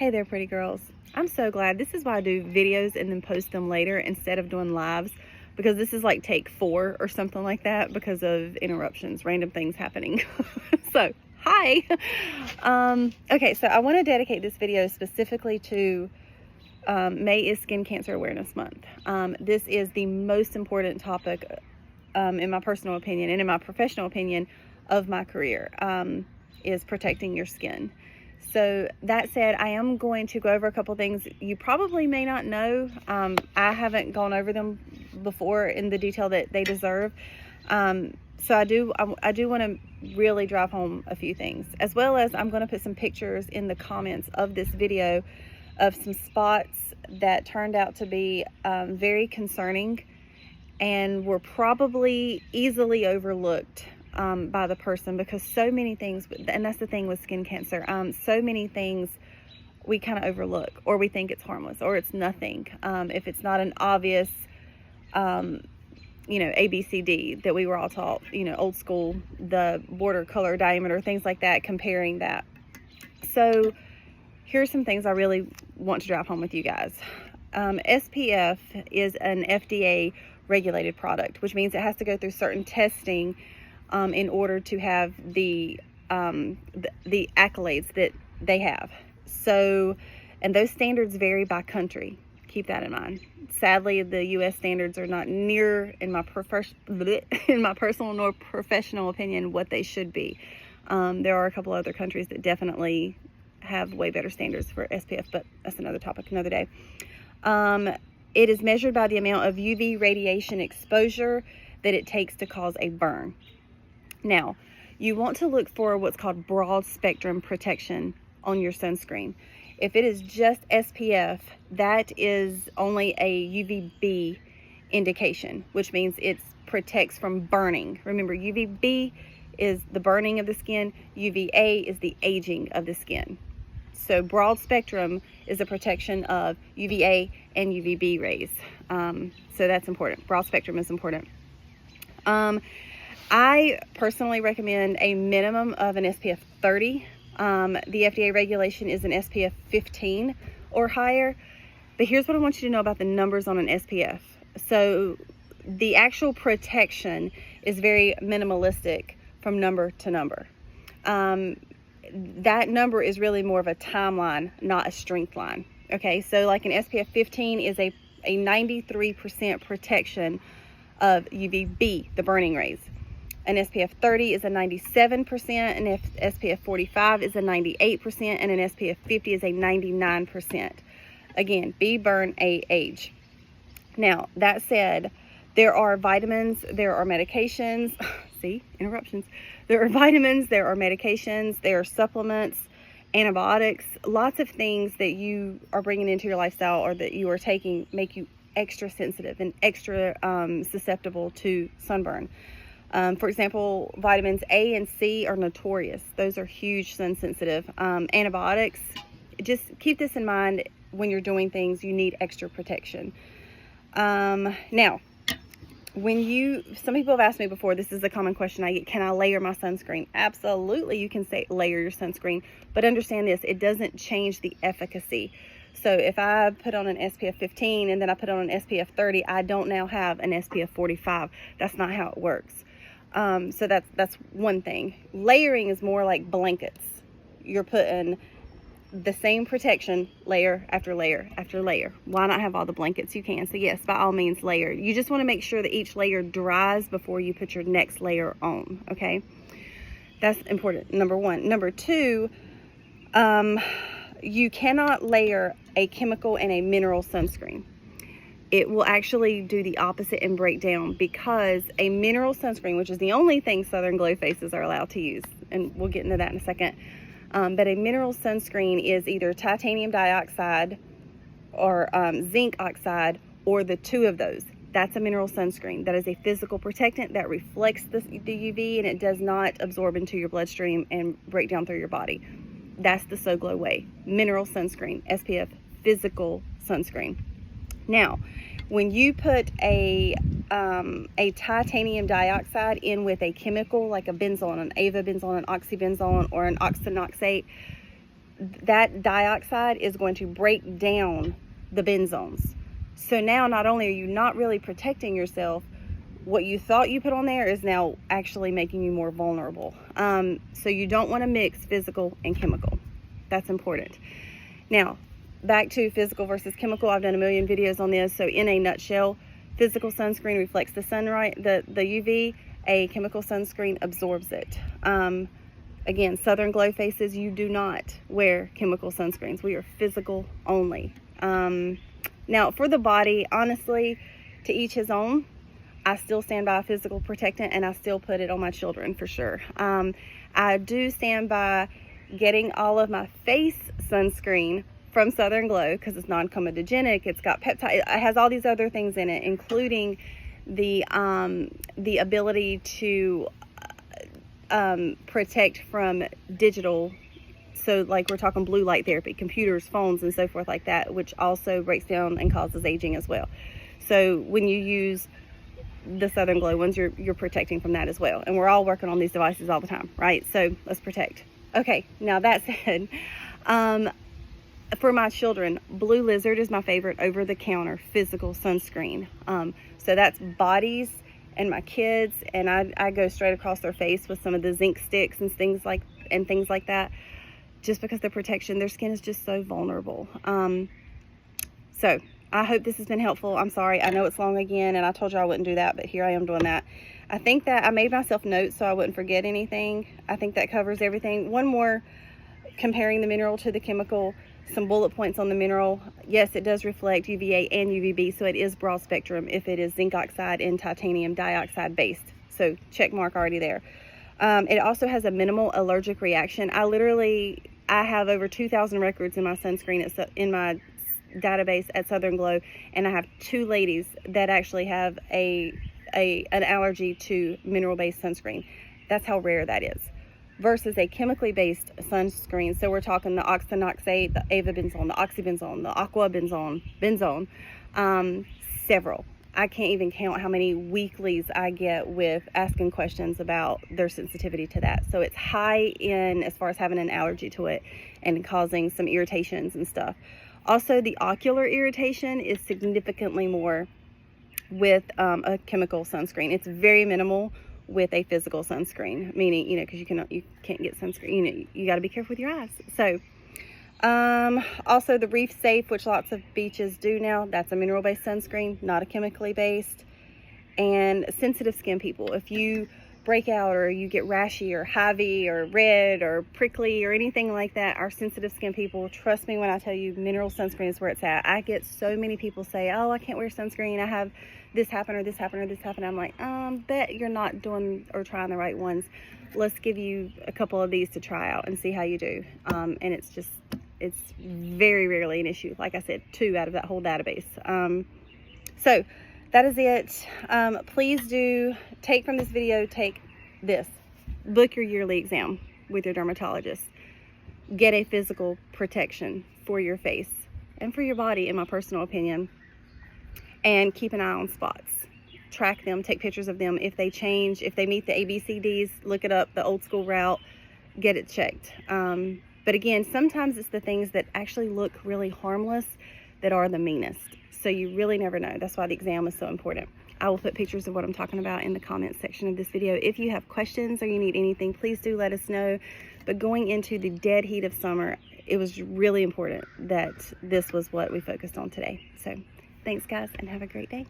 Hey there, pretty girls. I'm so glad. This is why I do videos and then post them later instead of doing lives, because this is like take 4 or something like that because of interruptions, random things happening. So, hi. Okay, so I want to dedicate this video specifically to May is Skin Cancer Awareness Month. This is the most important topic, in my personal opinion and in my professional opinion, of my career, is protecting your skin. So that said, I am going to go over a couple things you probably may not know. I haven't gone over them before in the detail that they deserve. So I do want to really drive home a few things, as well as I'm going to put some pictures in the comments of this video of some spots that turned out to be very concerning and were probably easily overlooked by the person, because so many things, and that's the thing with skin cancer, so many things we kind of overlook, or we think it's harmless, or it's nothing, if it's not an obvious ABCD that we were all taught, old school, the border, color, diameter, things like that, comparing that. So here's some things I really want to drive home with you guys. SPF is an FDA regulated product, which means it has to go through certain testing in order to have the accolades that they have. So, and those standards vary by country. Keep that in mind. Sadly, the U.S. standards are not near, in my personal nor professional opinion, what they should be. There are a couple other countries that definitely have way better standards for SPF, but that's another topic, another day. It is measured by the amount of UV radiation exposure that it takes to cause a burn. Now, you want to look for what's called broad spectrum protection on your sunscreen. If it is just SPF, that is only a UVB indication, which means it protects from burning. Remember, UVB is the burning of the skin, UVA is the aging of the skin. So broad spectrum is a protection of UVA and UVB rays. So that's important. Broad spectrum is important. I personally recommend a minimum of an SPF 30. The FDA regulation is an SPF 15 or higher. But here's what I want you to know about the numbers on an SPF. So the actual protection is very minimalistic from number to number. That number is really more of a timeline, not a strength line. Okay, so like an SPF 15 is a 93% protection of UVB, the burning rays. An SPF 30 is a 97%, an SPF 45 is a 98%, and an SPF 50 is a 99%. Again, B, burn, A, age. Now, that said, there are vitamins, there are medications, see, interruptions. There are vitamins, there are medications, there are supplements, antibiotics, lots of things that you are bringing into your lifestyle or that you are taking make you extra sensitive and extra susceptible to sunburn. For example, vitamins A and C are notorious. Those are huge sun sensitive. Antibiotics, just keep this in mind when you're doing things, you need extra protection. Now, some people have asked me before, this is a common question I get, can I layer my sunscreen? Absolutely, you can layer your sunscreen, but understand this, it doesn't change the efficacy. So if I put on an SPF 15 and then I put on an SPF 30, I don't now have an SPF 45. That's not how it works. So that's one thing. Layering is more like blankets. You're putting the same protection layer after layer after layer. Why not have all the blankets you can? So yes, by all means, layer. You just want to make sure that each layer dries before you put your next layer on, okay? That's important, number one. Number two, you cannot layer a chemical and a mineral sunscreen. It will actually do the opposite and break down, because a mineral sunscreen, which is the only thing Southern Glow Faces are allowed to use, and we'll get into that in a second, but a mineral sunscreen is either titanium dioxide or zinc oxide, or the two of those. That's a mineral sunscreen. That is a physical protectant that reflects the UV, and it does not absorb into your bloodstream and break down through your body. That's the So Glow way. Mineral sunscreen, SPF, physical sunscreen. Now, when you put a titanium dioxide in with a chemical like a benzoin, an avobenzone, an oxybenzone, or an octinoxate, that dioxide is going to break down the benzones. So now not only are you not really protecting yourself, what you thought you put on there is now actually making you more vulnerable. So you don't want to mix physical and chemical. That's important. Now, back to physical versus chemical. I've done a million videos on this. So in a nutshell, physical sunscreen reflects the sunlight, the UV. A chemical sunscreen absorbs it. Again, Southern Glow Faces, you do not wear chemical sunscreens. We are physical only. Now, for the body, honestly, to each his own. I still stand by a physical protectant, and I still put it on my children for sure. I do stand by getting all of my face sunscreen from Southern Glow because it's non-comedogenic. It's got peptide. It has all these other things in it, including the ability to protect from digital. So like we're talking blue light therapy, computers, phones, and so forth like that, which also breaks down and causes aging as well. So when you use the Southern Glow ones, you're protecting from that as well. And we're all working on these devices all the time, right? So let's protect. Okay, now that said, for my children, Blue Lizard is my favorite over-the-counter physical sunscreen. So that's bodies and my kids, and I go straight across their face with some of the zinc sticks and things like that, just because the protection, their skin is just so vulnerable. So I hope this has been helpful. I'm sorry, I know it's long again, and I told you I wouldn't do that, but here I am doing that. I think that I made myself notes so I wouldn't forget anything. I think that covers everything. One more, comparing the mineral to the chemical, some bullet points on the mineral. Yes, it does reflect UVA and UVB, so it is broad spectrum if it is zinc oxide and titanium dioxide based. So check mark already there. It also has a minimal allergic reaction. I have over 2,000 records in my sunscreen, in my database at Southern Glow, and I have 2 ladies that actually have an allergy to mineral based sunscreen. That's how rare that is, versus a chemically based sunscreen. So we're talking the octinoxate, the avobenzone, the oxybenzone, the aquabenzone, several. I can't even count how many weeklies I get with asking questions about their sensitivity to that. So it's high in as far as having an allergy to it and causing some irritations and stuff. Also, the ocular irritation is significantly more with a chemical sunscreen. It's very minimal with a physical sunscreen, meaning, because you can't get sunscreen, you got to be careful with your eyes. So also the Reef Safe, which lots of beaches do now, that's a mineral based sunscreen, not a chemically based. And sensitive skin people, if you break out or you get rashy or hivey or red or prickly or anything like that, our sensitive skin people, trust me when I tell you, mineral sunscreen is where it's at. I get so many people say, oh, I can't wear sunscreen, I have this happen or this happen or this happen. I'm like, bet you're not doing or trying the right ones. Let's give you a couple of these to try out and see how you do. And it's very rarely an issue. Like I said, 2 out of that whole database. So that is it. Please do take from this video, take this. Book your yearly exam with your dermatologist. Get a physical protection for your face and for your body, in my personal opinion. And keep an eye on spots. Track them, take pictures of them. If they change, if they meet the ABCDs, look it up, the old school route, get it checked. But again, sometimes it's the things that actually look really harmless that are the meanest. So you really never know. That's why the exam is so important. I will put pictures of what I'm talking about in the comments section of this video. If you have questions or you need anything, please do let us know. But going into the dead heat of summer, it was really important that this was what we focused on today. So thanks guys, and have a great day.